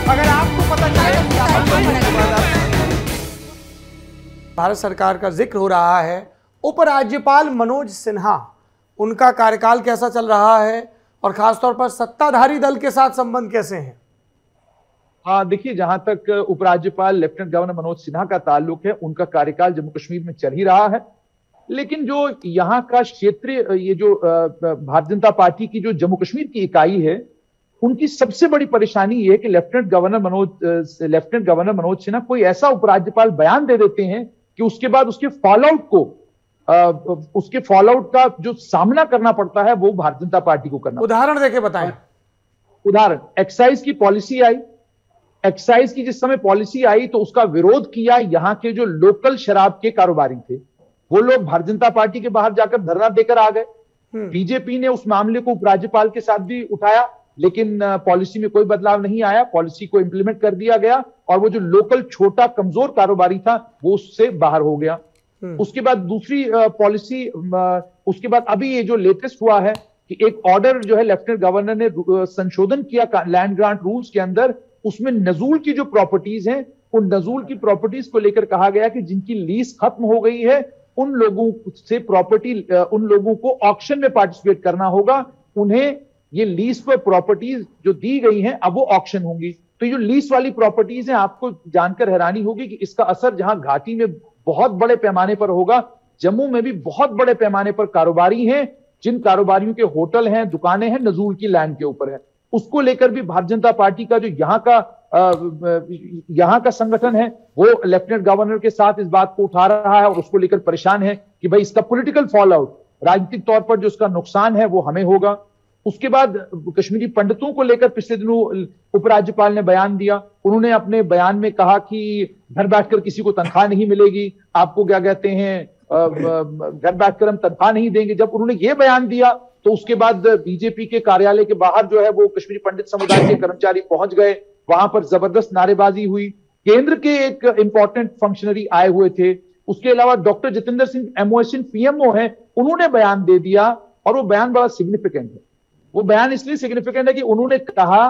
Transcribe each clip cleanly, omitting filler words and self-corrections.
अगर आपको पता भारत सरकार का जिक्र हो रहा है, उपराज्यपाल मनोज सिन्हा, उनका कार्यकाल कैसा चल रहा है और खासतौर पर सत्ताधारी दल के साथ संबंध कैसे हैं? हाँ, देखिए, जहां तक उपराज्यपाल लेफ्टिनेंट गवर्नर मनोज सिन्हा का ताल्लुक है, उनका कार्यकाल जम्मू कश्मीर में चल ही रहा है। लेकिन जो यहाँ का क्षेत्रीय, ये जो भारतीय जनता पार्टी की जो जम्मू कश्मीर की इकाई है, उनकी सबसे बड़ी परेशानी ये है कि लेफ्टिनेंट गवर्नर मनोज सिन्हा कोई ऐसा उपराज्यपाल बयान दे देते हैं कि उसके बाद उसके फॉलोआउट का जो सामना करना पड़ता है वो भारतीय जनता पार्टी को करना। उदाहरण देके बताएं। उदाहरण, एक्साइज की पॉलिसी आई। एक्साइज की जिस समय पॉलिसी आई तो उसका विरोध किया यहाँ के जो लोकल शराब के कारोबारी थे, वो लोग भारतीय जनता पार्टी के बाहर जाकर धरना देकर आ गए। बीजेपी ने उस मामले को उपराज्यपाल के साथ भी उठाया, लेकिन पॉलिसी में कोई बदलाव नहीं आया। पॉलिसी को इंप्लीमेंट कर दिया गया और वो जो लोकल छोटा कमजोर कारोबारी था वो उससे बाहर हो गया। उसके बाद दूसरी पॉलिसी, उसके बाद अभी ये जो लेटेस्ट हुआ है कि एक ऑर्डर जो है लेफ्टिनेंट गवर्नर ने संशोधन किया लैंड ग्रांट रूल्स के अंदर। उसमें नजूल की जो प्रॉपर्टीज हैं, उन नजूल की प्रॉपर्टीज को लेकर कहा गया कि जिनकी लीज खत्म हो गई है उन लोगों से उन लोगों को ऑक्शन में पार्टिसिपेट करना होगा। उन्हें ये लीज पर प्रॉपर्टीज जो दी गई हैं अब वो ऑक्शन होंगी। तो ये जो लीज वाली प्रॉपर्टीज हैं, आपको जानकर हैरानी होगी कि इसका असर जहां घाटी में बहुत बड़े पैमाने पर होगा, जम्मू में भी बहुत बड़े पैमाने पर कारोबारी हैं, जिन कारोबारियों के होटल हैं, दुकानें हैं, नजूल की लैंड के ऊपर है। उसको लेकर भी भारतीय जनता पार्टी का जो यहाँ का संगठन है वो लेफ्टिनेंट गवर्नर के साथ इस बात को उठा रहा है और उसको लेकर परेशान है कि भाई इसका पॉलिटिकल फॉल आउट, राजनीतिक तौर पर जो उसका नुकसान है वो हमें होगा। उसके बाद कश्मीरी पंडितों को लेकर पिछले दिनों उपराज्यपाल ने बयान दिया। उन्होंने अपने बयान में कहा कि घर बैठकर किसी को तनख्वाह नहीं मिलेगी, आपको क्या कहते हैं, घर बैठकर हम तनख्वाह नहीं देंगे। जब उन्होंने ये बयान दिया तो उसके बाद बीजेपी के कार्यालय के बाहर जो है वो कश्मीरी पंडित समुदाय के कर्मचारी पहुंच गए, वहां पर जबरदस्त नारेबाजी हुई। केंद्र के एक इंपॉर्टेंट फंक्शनरी आए हुए थे। उसके अलावा doctor Jitendra Singh MOHN PMO है, उन्होंने बयान दे दिया और वो बयान बड़ा सिग्निफिकेंट है। वो बयान इसलिए सिग्निफिकेंट है कि उन्होंने कहा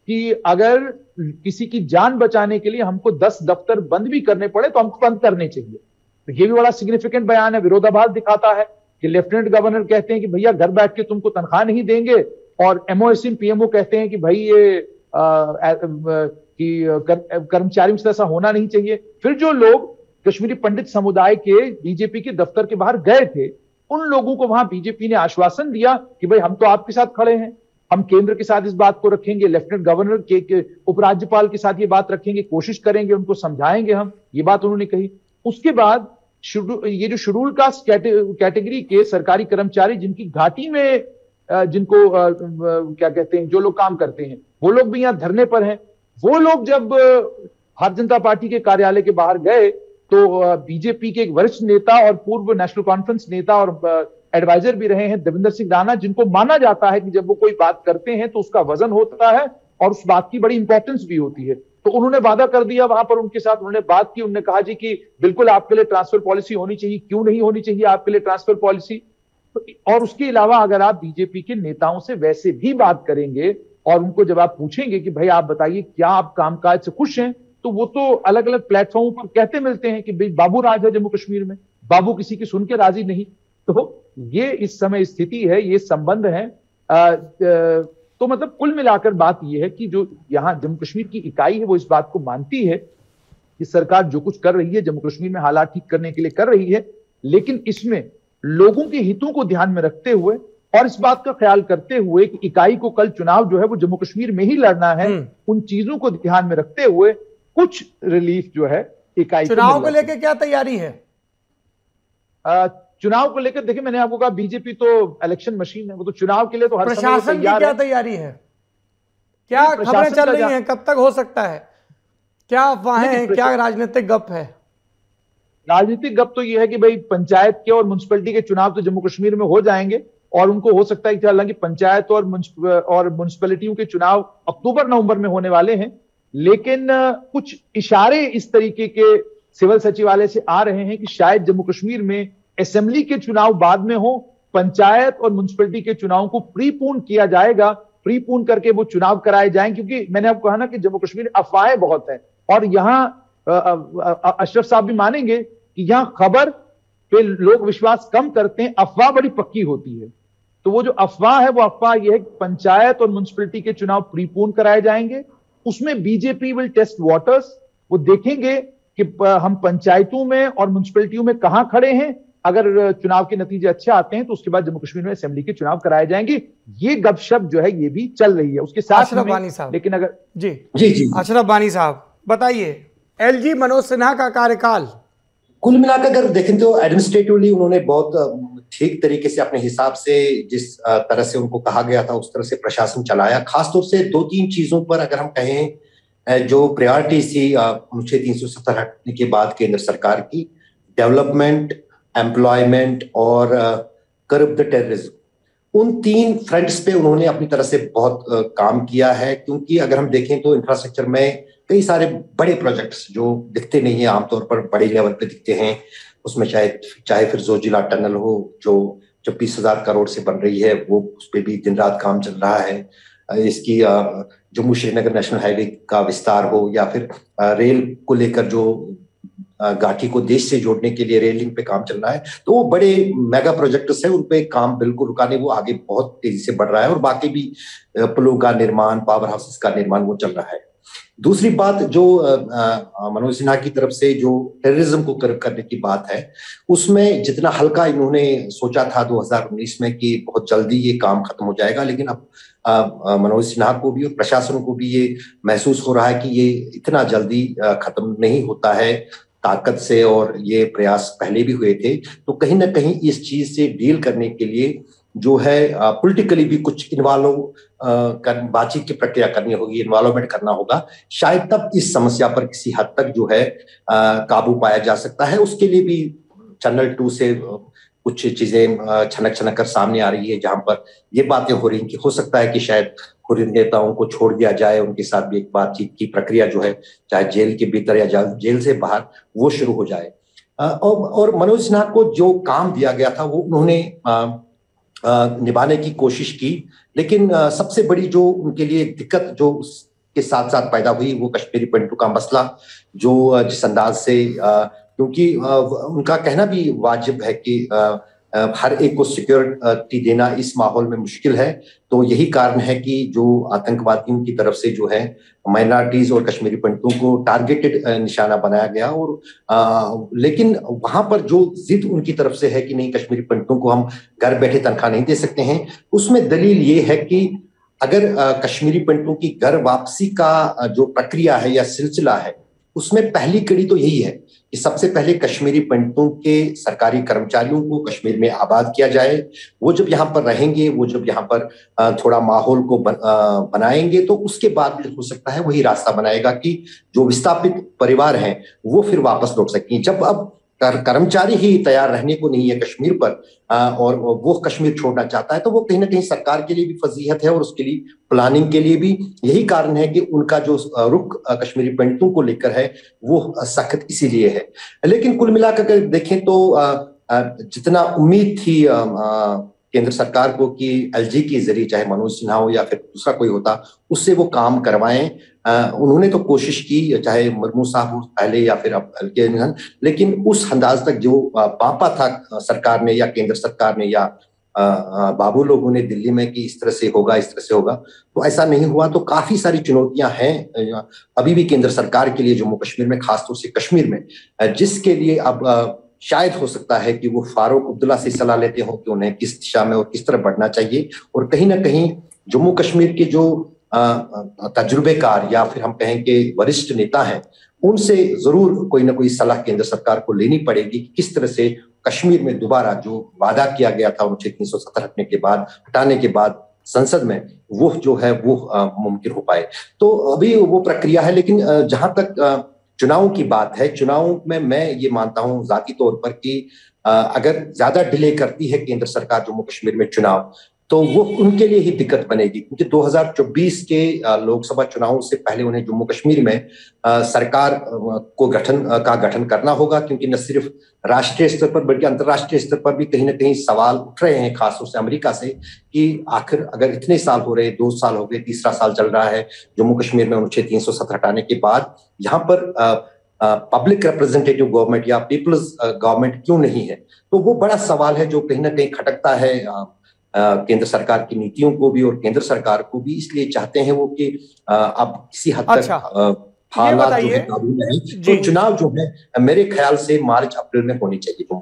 कि अगर किसी की जान बचाने के लिए हमको 10 दफ्तर बंद भी करने पड़े तो हमको बंद करने चाहिए। तो ये भी बड़ा सिग्निफिकेंट बयान है, विरोधाभास दिखाता है कि लेफ्टिनेंट गवर्नर कहते हैं कि भैया घर बैठ के तुमको तनख्वाह नहीं देंगे, और MOHN PMO कहते हैं कि भाई ये कर्मचारियों से ऐसा होना नहीं चाहिए। फिर जो लोग कश्मीरी पंडित समुदाय के बीजेपी के दफ्तर के बाहर गए थे, उन लोगों को वहां बीजेपी ने आश्वासन दिया कि भाई हम तो आपके साथ खड़े हैं, हम केंद्र के साथ इस बात को रखेंगे, लेफ्टिनेंट गवर्नर के उपराज्यपाल के साथ ये बात रखेंगे, कोशिश करेंगे, उनको समझाएंगे हम, ये बात उन्होंने कही। उसके बाद ये जो शेड्यूल कास्ट कैटेगरी के सरकारी कर्मचारी जिनकी घाटी में जिनको क्या कहते हैं, जो लोग काम करते हैं, वो लोग भी यहाँ धरने पर हैं। वो लोग जब भारतीय जनता पार्टी के कार्यालय के बाहर गए तो बीजेपी के एक वरिष्ठ नेता और पूर्व नेशनल कॉन्फ्रेंस नेता और एडवाइजर भी रहे हैं देवेंद्र सिंह राणा, जिनको माना जाता है कि जब वो कोई बात करते हैं तो उसका वजन होता है और उस बात की बड़ी इंपॉर्टेंस भी होती है। तो उन्होंने वादा कर दिया वहां पर उनके साथ, उन्होंने बात की, उन्होंने कहा जी कि बिल्कुल आपके लिए ट्रांसफर पॉलिसी होनी चाहिए, क्यों नहीं होनी चाहिए आपके लिए ट्रांसफर पॉलिसी। और उसके अलावा अगर आप बीजेपी के नेताओं से वैसे भी बात करेंगे और उनको जब आप पूछेंगे कि भाई आप बताइए क्या आप कामकाज से खुश हैं, तो वो तो अलग अलग प्लेटफॉर्म पर कहते मिलते हैं कि भाई बाबू राज है जम्मू कश्मीर में, बाबू किसी की सुन के राजी नहीं। तो ये इस समय स्थिति है, ये संबंध है। तो मतलब कुल मिलाकर बात यह है कि जो यहाँ जम्मू कश्मीर की इकाई है वो इस बात को मानती है कि सरकार जो कुछ कर रही है जम्मू कश्मीर में हालात ठीक करने के लिए कर रही है, लेकिन इसमें लोगों के हितों को ध्यान में रखते हुए और इस बात का ख्याल करते हुए कि इकाई को कल चुनाव जो है वो जम्मू कश्मीर में ही लड़ना है, उन चीजों को ध्यान में रखते हुए कुछ रिलीफ जो है इकाई चुनाव को लेकर क्या तैयारी है? चुनाव को लेकर देखिए, मैंने आपको कहा बीजेपी तो इलेक्शन मशीन है, वो तो चुनाव के लिए तो हर प्रशासन की क्या तैयारी है? क्या खबरें चल रही हैं, कब तक हो सकता है, क्या अफवाहें हैं, क्या राजनीतिक गप है? राजनीतिक गप तो यह है कि भाई पंचायत के और म्युनिसिपैलिटी के चुनाव तो जम्मू कश्मीर में हो जाएंगे और उनको हो सकता है कि हालांकि पंचायत और म्युनिसिपैलिटियों के चुनाव अक्टूबर-नवंबर में होने वाले हैं, लेकिन कुछ इशारे इस तरीके के सिविल सचिवालय से आ रहे हैं कि शायद जम्मू कश्मीर में असेंबली के चुनाव बाद में हो, पंचायत और म्युनिसिपैलिटी के चुनाव को प्रीपोन किया जाएगा प्रीपून करके वो चुनाव कराए जाएं, क्योंकि मैंने आपको कहा ना कि जम्मू कश्मीर अफवाहें बहुत हैं, और यहाँ अशरफ साहब भी मानेंगे कि यहां खबर पे लोग विश्वास कम करते हैं, अफवाह बड़ी पक्की होती है। तो वो जो अफवाह है, वो अफवाह यह है कि पंचायत और म्युनिसिपैलिटी के चुनाव प्रीपून कराए जाएंगे। उसमें बीजेपी विल टेस्ट वाटर्स, वो देखेंगे कि हम पंचायतों में और म्युनिसिपैलिटियों में कहां खड़े हैं। अगर चुनाव के नतीजे अच्छे आते हैं तो उसके बाद जम्मू कश्मीर में असेंबली के चुनाव कराए जाएंगे। ये गपशप जो है ये भी चल रही है उसके साथ अशरफ बानी साहब, लेकिन अगर जी जी जी अशरफ बानी साहब बताइए, एलजी मनोज सिन्हा का कार्यकाल कुल मिलाकर अगर देखें तो एडमिनिस्ट्रेटिवली उन्होंने बहुत ठीक तरीके से अपने हिसाब से जिस तरह से उनको कहा गया था उस तरह से प्रशासन चलाया। खासतौर से 2-3 चीजों पर अगर हम कहें जो प्रायोरिटी थी अनुच्छेद 370 हटने के बाद केंद्र सरकार की, डेवलपमेंट, एम्प्लॉयमेंट और कर्ब द टेररिज्म, उन 3 फ्रंट्स पे उन्होंने अपनी तरह से बहुत काम किया है। क्योंकि अगर हम देखें तो इंफ्रास्ट्रक्चर में कई सारे बड़े प्रोजेक्ट्स जो दिखते नहीं है, आमतौर पर बड़े लेवल पे दिखते हैं, उसमें चाहे फिर जोजिला टनल हो जो 26,000 करोड़ से बन रही है, वो उस पर भी दिन रात काम चल रहा है। इसकी जम्मू श्रीनगर नेशनल हाईवे का विस्तार हो, या फिर रेल को लेकर जो घाटी को देश से जोड़ने के लिए रेलिंग पे काम चल रहा है, तो वो बड़े मेगा प्रोजेक्ट्स है, उन पे काम बिल्कुल रुका नहीं, वो आगे बहुत तेजी से बढ़ रहा है। और बाकी भी पुलों का निर्माण, पावर हाउसेस का निर्माण वो चल रहा है। दूसरी बात जो मनोज सिन्हा की तरफ से जो टेररिज्म को कर्ब करने की बात है, उसमें जितना हल्का इन्होंने सोचा था 2019 में कि बहुत जल्दी ये काम खत्म हो जाएगा, लेकिन अब मनोज सिन्हा को भी और प्रशासन को भी ये महसूस हो रहा है कि ये इतना जल्दी खत्म नहीं होता है ताकत से, और ये प्रयास पहले भी हुए थे। तो कहीं ना कहीं इस चीज से डील करने के लिए जो है पॉलिटिकली भी कुछ इन्वॉल्व बातचीत की प्रक्रिया करनी होगी, इन्वॉल्वमेंट करना होगा। शायद तब इस समस्या पर किसी हद तक जो है काबू पाया जा सकता है। उसके लिए भी चैनल 2 से कुछ चीजें छनक छनक कर सामने आ रही है, जहां पर ये बातें हो रही हैं कि हो सकता है कि शायद खुद नेताओं को छोड़ दिया जाए, उनके साथ भी एक बातचीत की प्रक्रिया जो है, चाहे जेल के भीतर या जेल से बाहर, वो शुरू हो जाए। और मनोज सिन्हा को जो काम दिया गया था वो उन्होंने निभाने की कोशिश की, लेकिन सबसे बड़ी जो उनके लिए दिक्कत जो उसके साथ साथ पैदा हुई वो कश्मीरी पंडितों का मसला, जो जिस अंदाज से क्योंकि उनका कहना भी वाजिब है कि हर एक को सिक्योरिटी देना इस माहौल में मुश्किल है। तो यही कारण है कि जो आतंकवादियों की तरफ से जो है माइनॉरिटीज और कश्मीरी पंडितों को टारगेटेड निशाना बनाया गया। और लेकिन वहां पर जो जिद उनकी तरफ से है कि नहीं, कश्मीरी पंडितों को हम घर बैठे तनख्वाह नहीं दे सकते हैं, उसमें दलील ये है कि अगर कश्मीरी पंडितों की घर वापसी का जो प्रक्रिया है या सिलसिला है, उसमें पहली कड़ी तो यही है कि सबसे पहले कश्मीरी पंडितों के सरकारी कर्मचारियों को कश्मीर में आबाद किया जाए। वो जब यहाँ पर रहेंगे, वो जब यहाँ पर थोड़ा माहौल को बनाएंगे, तो उसके बाद हो सकता है वही रास्ता बनाएगा कि जो विस्थापित परिवार हैं वो फिर वापस लौट सकें। जब अब कर्मचारी ही तैयार रहने को नहीं है कश्मीर पर, और वो कश्मीर छोड़ना चाहता है, तो वो कहीं ना कहीं सरकार के लिए भी फजीहत है और उसके लिए प्लानिंग के लिए भी यही कारण है कि उनका जो रुख कश्मीरी पंडितों को लेकर है वो सख्त इसीलिए है। लेकिन कुल मिलाकर देखें तो जितना उम्मीद थी केंद्र सरकार को कि एलजी के जरिए, चाहे मनोज सिन्हा हो या फिर दूसरा कोई होता, उससे वो काम करवाएं, उन्होंने तो कोशिश की, चाहे मुर्मू साहब हो पहले या फिर अब एलके, लेकिन उस अंदाज तक जो पापा था सरकार ने या केंद्र सरकार ने या बाबू लोगों ने दिल्ली में कि इस तरह से होगा, इस तरह से होगा, तो ऐसा नहीं हुआ। तो काफी सारी चुनौतियां हैं अभी भी केंद्र सरकार के लिए जम्मू कश्मीर में, खासतौर से कश्मीर में, जिसके लिए अब शायद हो सकता है कि वो फारूक अब्दुल्ला से सलाह लेते हो कि उन्हें किस दिशा में और किस तरह बढ़ना चाहिए। और कहीं ना कहीं जम्मू कश्मीर के जो तजुर्बेकार या फिर हम कहें कि वरिष्ठ नेता हैं, उनसे जरूर कोई ना कोई सलाह केंद्र सरकार को लेनी पड़ेगी कि किस तरह से कश्मीर में दोबारा जो वादा किया गया था अनुच्छेद 370 हटाने के बाद संसद में, वो जो है वो मुमकिन हो पाए। तो अभी वो प्रक्रिया है। लेकिन जहां तक चुनाव की बात है, चुनाव में मैं ये मानता हूं जाती तौर पर कि अगर ज्यादा डिले करती है केंद्र सरकार जम्मू कश्मीर में चुनाव, तो वो उनके लिए ही दिक्कत बनेगी, क्योंकि 2024 के लोकसभा चुनाव से पहले उन्हें जम्मू कश्मीर में सरकार को गठन करना होगा, क्योंकि न सिर्फ राष्ट्रीय स्तर पर बल्कि अंतर्राष्ट्रीय स्तर पर भी कहीं ना कहीं सवाल उठ रहे हैं, खासतौर से अमेरिका से, कि आखिर अगर इतने साल हो रहे, 2 साल हो गए, तीसरा साल चल रहा है जम्मू कश्मीर में अनुच्छेद 370 हटाने के बाद, यहाँ पर पब्लिक रिप्रेजेंटेटिव गवर्नमेंट या पीपल्स गवर्नमेंट क्यों नहीं है। तो वो बड़ा सवाल है जो कहीं ना कहीं खटकता है केंद्र सरकार की नीतियों को भी और केंद्र सरकार को भी। इसलिए चाहते हैं वो कि अब किसी हद तक हालात जो है काबू में है, तो चुनाव जो है मेरे ख्याल से मार्च अप्रैल में होनी चाहिए।